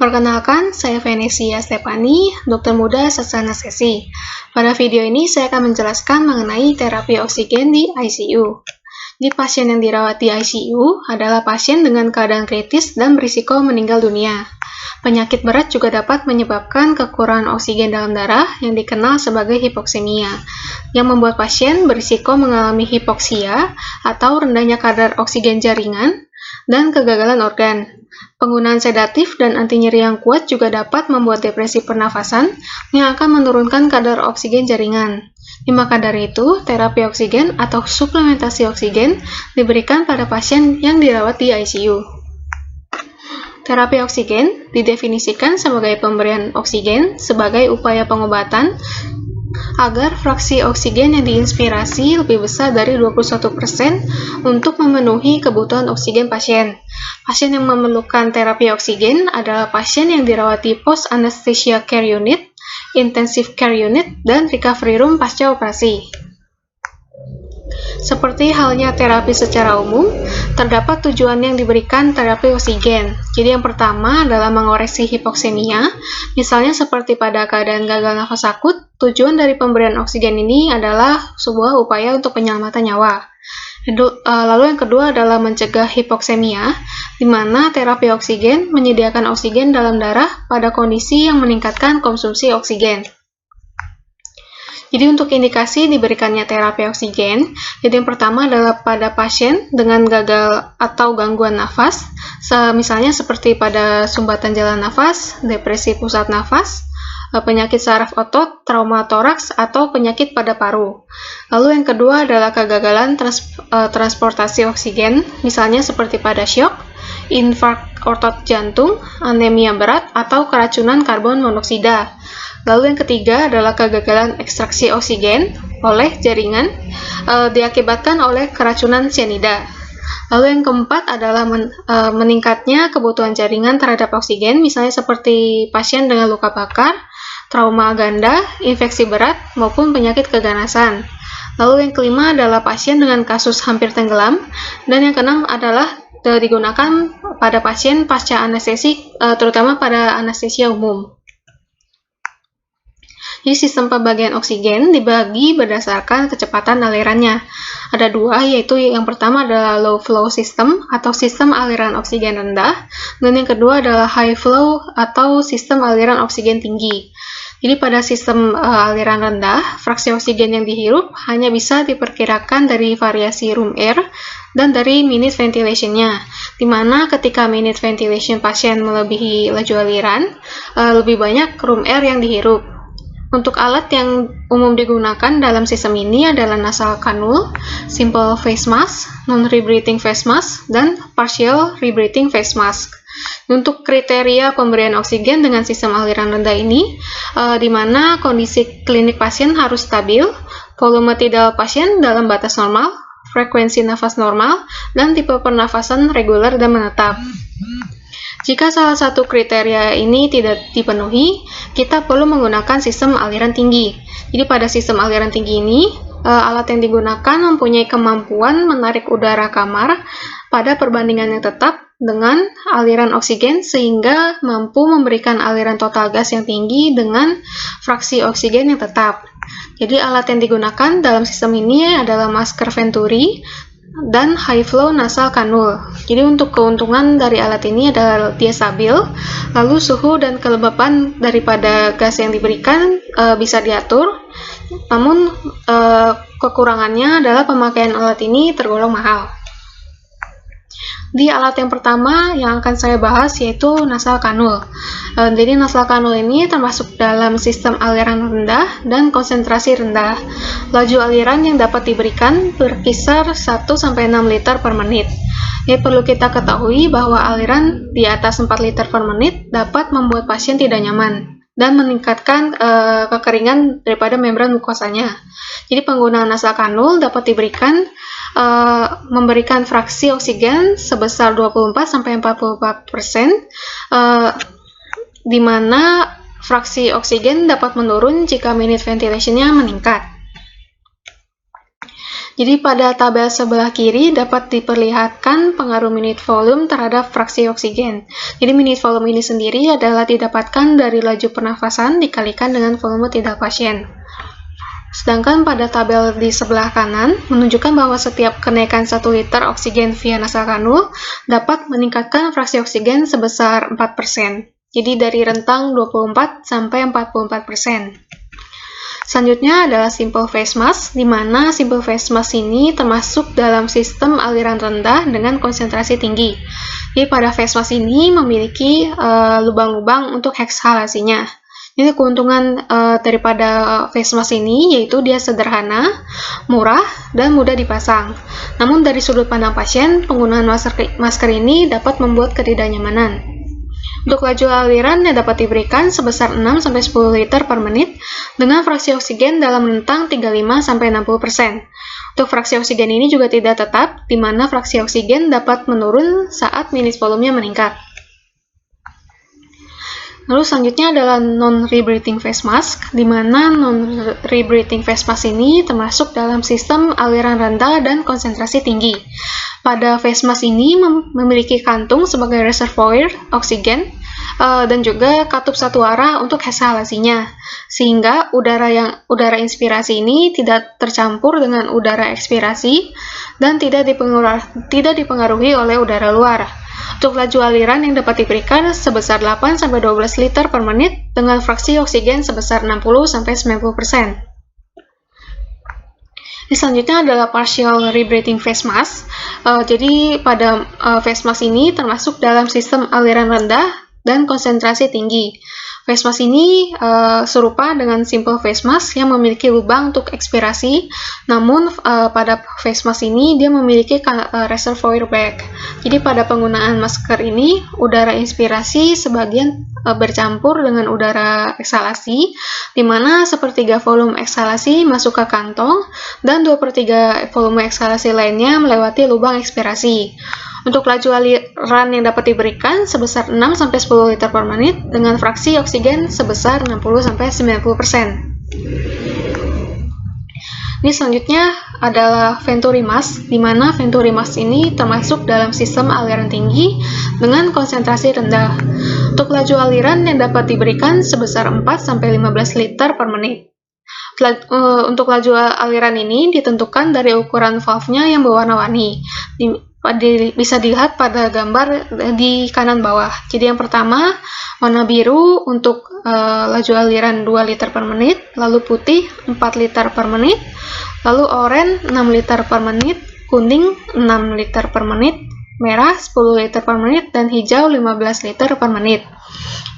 Perkenalkan, saya Venesia Stefani, dokter muda sastra anestesi. Pada video ini saya akan menjelaskan mengenai terapi oksigen di ICU. Di pasien yang dirawat di ICU adalah pasien dengan keadaan kritis dan berisiko meninggal dunia. Penyakit berat juga dapat menyebabkan kekurangan oksigen dalam darah yang dikenal sebagai hipoksemia, yang membuat pasien berisiko mengalami hipoksia atau rendahnya kadar oksigen jaringan dan kegagalan organ. Penggunaan sedatif dan anti nyeri yang kuat juga dapat membuat depresi pernafasan yang akan menurunkan kadar oksigen jaringan. Maka dari itu, terapi oksigen atau suplementasi oksigen diberikan pada pasien yang dirawat di ICU. Terapi oksigen didefinisikan sebagai pemberian oksigen sebagai upaya pengobatan agar fraksi oksigen yang diinspirasi lebih besar dari 21% untuk memenuhi kebutuhan oksigen pasien. Pasien yang memerlukan terapi oksigen adalah pasien yang dirawat di Post Anesthesia Care Unit, Intensive Care Unit, dan Recovery Room pasca operasi. Seperti halnya terapi secara umum, terdapat tujuan yang diberikan terapi oksigen. Jadi yang pertama adalah mengoreksi hipoksemia, misalnya seperti pada keadaan gagal nafas akut, tujuan dari pemberian oksigen ini adalah sebuah upaya untuk penyelamatan nyawa. Lalu yang kedua adalah mencegah hipoksemia, di mana terapi oksigen menyediakan oksigen dalam darah pada kondisi yang meningkatkan konsumsi oksigen. Jadi untuk indikasi diberikannya terapi oksigen, jadi yang pertama adalah pada pasien dengan gagal atau gangguan nafas, misalnya seperti pada sumbatan jalan nafas, depresi pusat nafas, penyakit saraf otot, trauma toraks, atau penyakit pada paru. Lalu yang kedua adalah kegagalan transportasi oksigen, misalnya seperti pada syok, infark otot jantung, anemia berat, atau keracunan karbon monoksida. Lalu yang ketiga adalah kegagalan ekstraksi oksigen oleh jaringan diakibatkan oleh keracunan cyanida. Lalu yang keempat adalah meningkatnya kebutuhan jaringan terhadap oksigen, misalnya seperti pasien dengan luka bakar, trauma ganda, infeksi berat, maupun penyakit keganasan. Lalu yang kelima adalah pasien dengan kasus hampir tenggelam, dan yang keenam adalah digunakan pada pasien pasca anestesi, terutama pada anestesia umum. Jadi sistem pembagian oksigen dibagi berdasarkan kecepatan alirannya. Ada dua, yaitu yang pertama adalah low flow system atau sistem aliran oksigen rendah, dan yang kedua adalah high flow atau sistem aliran oksigen tinggi. Jadi pada sistem aliran rendah, fraksi oksigen yang dihirup hanya bisa diperkirakan dari variasi room air dan dari minute ventilation-nya, di mana ketika minute ventilation pasien melebihi laju aliran, lebih banyak room air yang dihirup. Untuk alat yang umum digunakan dalam sistem ini adalah nasal cannula, simple face mask, non-rebreathing face mask, dan partial rebreathing face mask. Untuk kriteria pemberian oksigen dengan sistem aliran rendah ini, di mana kondisi klinik pasien harus stabil, volume tidal pasien dalam batas normal, frekuensi nafas normal, dan tipe pernafasan reguler dan menetap. Jika salah satu kriteria ini tidak dipenuhi, kita perlu menggunakan sistem aliran tinggi. Jadi pada sistem aliran tinggi ini, alat yang digunakan mempunyai kemampuan menarik udara kamar pada perbandingan yang tetap dengan aliran oksigen sehingga mampu memberikan aliran total gas yang tinggi dengan fraksi oksigen yang tetap. Jadi alat yang digunakan dalam sistem ini adalah masker Venturi dan high flow nasal cannula. Jadi untuk keuntungan dari alat ini adalah dia stabil, lalu suhu dan kelembapan daripada gas yang diberikan bisa diatur. Namun kekurangannya adalah pemakaian alat ini tergolong mahal. Di alat yang pertama yang akan saya bahas yaitu nasal cannula. Jadi nasal cannula ini termasuk dalam sistem aliran rendah dan konsentrasi rendah. Laju aliran yang dapat diberikan berkisar 1-6 liter per menit. Jadi perlu kita ketahui bahwa aliran di atas 4 liter per menit dapat membuat pasien tidak nyaman dan meningkatkan kekeringan daripada membran mukosanya. Jadi penggunaan nasal cannula dapat diberikan memberikan fraksi oksigen sebesar 24-44%, di mana fraksi oksigen dapat menurun jika minute ventilation-nya meningkat. Jadi pada tabel sebelah kiri dapat diperlihatkan pengaruh minute volume terhadap fraksi oksigen. Jadi minute volume ini sendiri adalah didapatkan dari laju pernafasan dikalikan dengan volume tidal pasien. Sedangkan pada tabel di sebelah kanan menunjukkan bahwa setiap kenaikan 1 liter oksigen via nasal kanul dapat meningkatkan fraksi oksigen sebesar 4%. Jadi dari rentang 24 sampai 44%. Selanjutnya adalah simple phase mask, di mana simple phase mask ini termasuk dalam sistem aliran rendah dengan konsentrasi tinggi. Jadi pada phase mask ini memiliki lubang-lubang untuk ekshalasinya. Jadi keuntungan daripada phase mask ini yaitu dia sederhana, murah, dan mudah dipasang. Namun dari sudut pandang pasien, penggunaan masker ini dapat membuat ketidaknyamanan. Untuk laju aliran yang dapat diberikan sebesar 6-10 liter per menit dengan fraksi oksigen dalam rentang 35-60%. Untuk fraksi oksigen ini juga tidak tetap, di mana fraksi oksigen dapat menurun saat minute volumenya meningkat. Lalu selanjutnya adalah non-rebreathing face mask, di mana non-rebreathing face mask ini termasuk dalam sistem aliran rendah dan konsentrasi tinggi. Pada face mask ini memiliki kantung sebagai reservoir oksigen dan juga katup satu arah untuk ekshalasinya, sehingga udara inspirasi ini tidak tercampur dengan udara ekspirasi dan tidak dipengaruhi oleh udara luar. Untuk laju aliran yang dapat diberikan sebesar 8-12 liter per menit dengan fraksi oksigen sebesar 60-90%. Selanjutnya adalah partial rebreathing face mask. Jadi pada face mask ini termasuk dalam sistem aliran rendah dan konsentrasi tinggi. Face mask ini serupa dengan simple face mask yang memiliki lubang untuk ekspirasi, namun pada face mask ini dia memiliki reservoir bag. Jadi pada penggunaan masker ini, udara inspirasi sebagian bercampur dengan udara eksalasi, di mana sepertiga volume eksalasi masuk ke kantong dan 2/3 volume eksalasi lainnya melewati lubang ekspirasi. Untuk laju aliran yang dapat diberikan sebesar 6-10 liter per menit dengan fraksi oksigen sebesar 60-90%. Ini selanjutnya adalah Venturi mask, di mana Venturi mask ini termasuk dalam sistem aliran tinggi dengan konsentrasi rendah. Untuk laju aliran yang dapat diberikan sebesar 4-15 liter per menit. Untuk laju aliran ini ditentukan dari ukuran valve-nya yang berwarna-warni. Bisa dilihat pada gambar di kanan bawah. Jadi yang pertama, warna biru untuk laju aliran 2 liter per menit, lalu putih 4 liter per menit, lalu oranye 6 liter per menit, kuning 6 liter per menit, merah 10 liter per menit, dan hijau 15 liter per menit.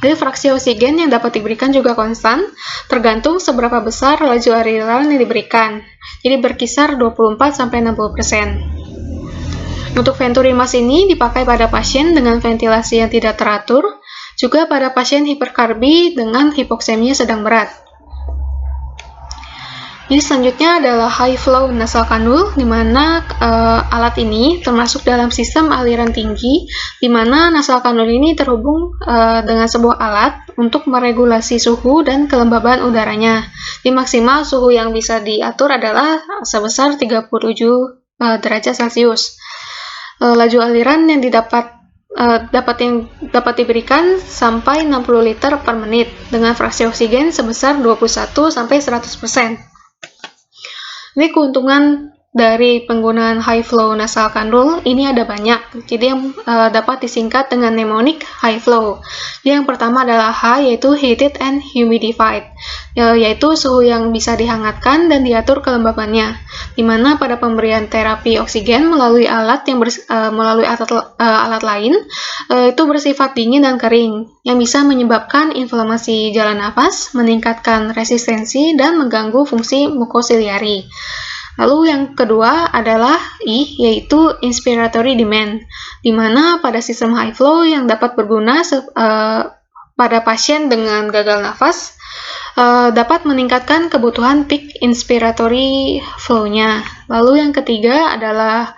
Jadi fraksi oksigen yang dapat diberikan juga konstan, tergantung seberapa besar laju aliran yang diberikan. Jadi berkisar 24-60%. Untuk Venturi mask ini dipakai pada pasien dengan ventilasi yang tidak teratur, juga pada pasien hiperkarbi dengan hipoksemia sedang berat. Jadi selanjutnya adalah high flow nasal cannula, di mana alat ini termasuk dalam sistem aliran tinggi, di mana nasal cannula ini terhubung dengan sebuah alat untuk meregulasi suhu dan kelembaban udaranya. Di maksimal suhu yang bisa diatur adalah sebesar 37 derajat Celcius. Laju aliran yang dapat diberikan sampai 60 liter per menit dengan fraksi oksigen sebesar 21-100%. Ini keuntungan dari penggunaan high flow nasal cannula ini ada banyak. Jadi yang dapat disingkat dengan mnemonic high flow. Yang pertama adalah H, yaitu heated and humidified, yaitu suhu yang bisa dihangatkan dan diatur kelembabannya. Di mana pada pemberian terapi oksigen melalui alat lain itu bersifat dingin dan kering, yang bisa menyebabkan inflamasi jalan nafas, meningkatkan resistensi dan mengganggu fungsi mukosiliari. Lalu yang kedua adalah I, yaitu inspiratory demand, di mana pada sistem high flow yang dapat berguna pada pasien dengan gagal nafas dapat meningkatkan kebutuhan peak inspiratory flow-nya. Lalu yang ketiga adalah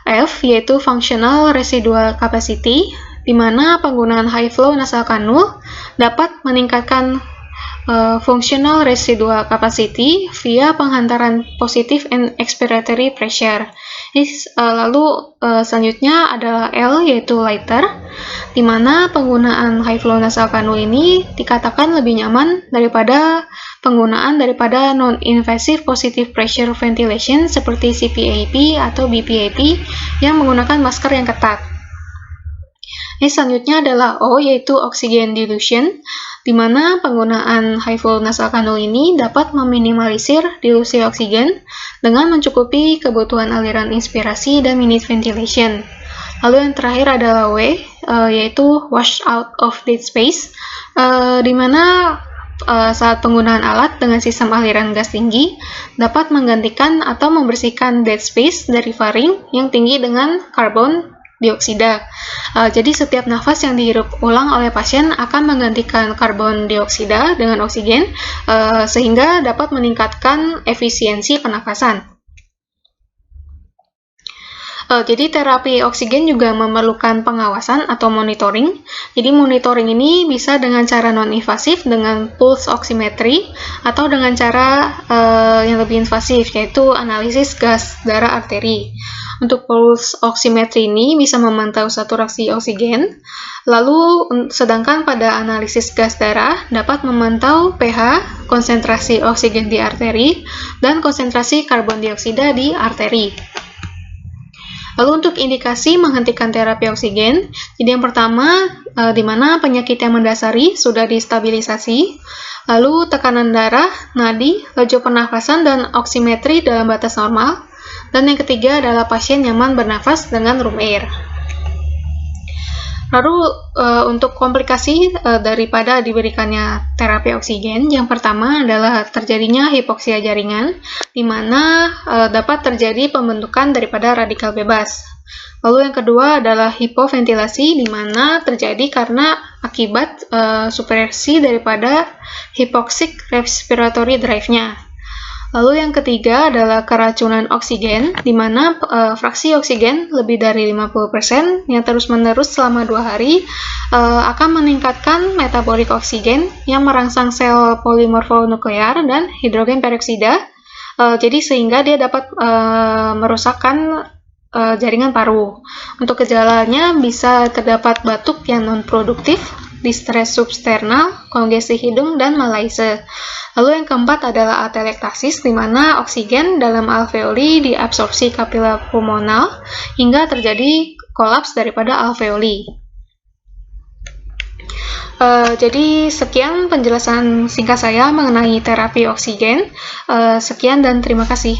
F, yaitu functional residual capacity, di mana penggunaan high flow nasal cannula dapat meningkatkan functional residual capacity via penghantaran positive and expiratory pressure. Lalu selanjutnya adalah L, yaitu lighter, di mana penggunaan high flow nasal cannula ini dikatakan lebih nyaman daripada non-invasive positive pressure ventilation seperti CPAP atau BPAP yang menggunakan masker yang ketat. Selanjutnya adalah O, yaitu oxygen dilution, di mana penggunaan high flow nasal cannula ini dapat meminimalisir dilusi oksigen dengan mencukupi kebutuhan aliran inspirasi dan minute ventilation. Lalu yang terakhir adalah W, yaitu wash out of dead space, di mana saat penggunaan alat dengan sistem aliran gas tinggi dapat menggantikan atau membersihkan dead space dari faring yang tinggi dengan karbon dioksida. Jadi setiap nafas yang dihirup ulang oleh pasien akan menggantikan karbon dioksida dengan oksigen, sehingga dapat meningkatkan efisiensi pernafasan. Jadi terapi oksigen juga memerlukan pengawasan atau monitoring. Jadi monitoring ini bisa dengan cara non-invasif dengan pulse oximetry atau dengan cara yang lebih invasif, yaitu analisis gas darah arteri. Untuk pulse oximetry ini bisa memantau saturasi oksigen, lalu sedangkan pada analisis gas darah dapat memantau pH, konsentrasi oksigen di arteri, dan konsentrasi karbon dioksida di arteri. Lalu untuk indikasi menghentikan terapi oksigen, jadi yang pertama, di mana penyakit yang mendasari sudah distabilisasi, lalu tekanan darah, nadi, laju pernafasan, dan oximetri dalam batas normal, dan yang ketiga adalah pasien nyaman bernafas dengan room air. Lalu untuk komplikasi daripada diberikannya terapi oksigen, yang pertama adalah terjadinya hipoksia jaringan, di mana dapat terjadi pembentukan daripada radikal bebas. Lalu yang kedua adalah hipoventilasi, di mana terjadi karena akibat supresi daripada hypoxic respiratory drive-nya. Lalu yang ketiga adalah keracunan oksigen, di mana fraksi oksigen lebih dari 50% yang terus-menerus selama 2 hari akan meningkatkan metabolik oksigen yang merangsang sel polimorfonuklear dan hidrogen peroksida, jadi sehingga dia dapat merusakkan jaringan paru. Untuk gejalanya bisa terdapat batuk yang non-produktif, distres substernal, kongesi hidung, dan malaise. Lalu yang keempat adalah atelektasis, di mana oksigen dalam alveoli diabsorpsi kapiler pulmonal hingga terjadi kolaps daripada alveoli. Jadi sekian penjelasan singkat saya mengenai terapi oksigen. Sekian dan terima kasih.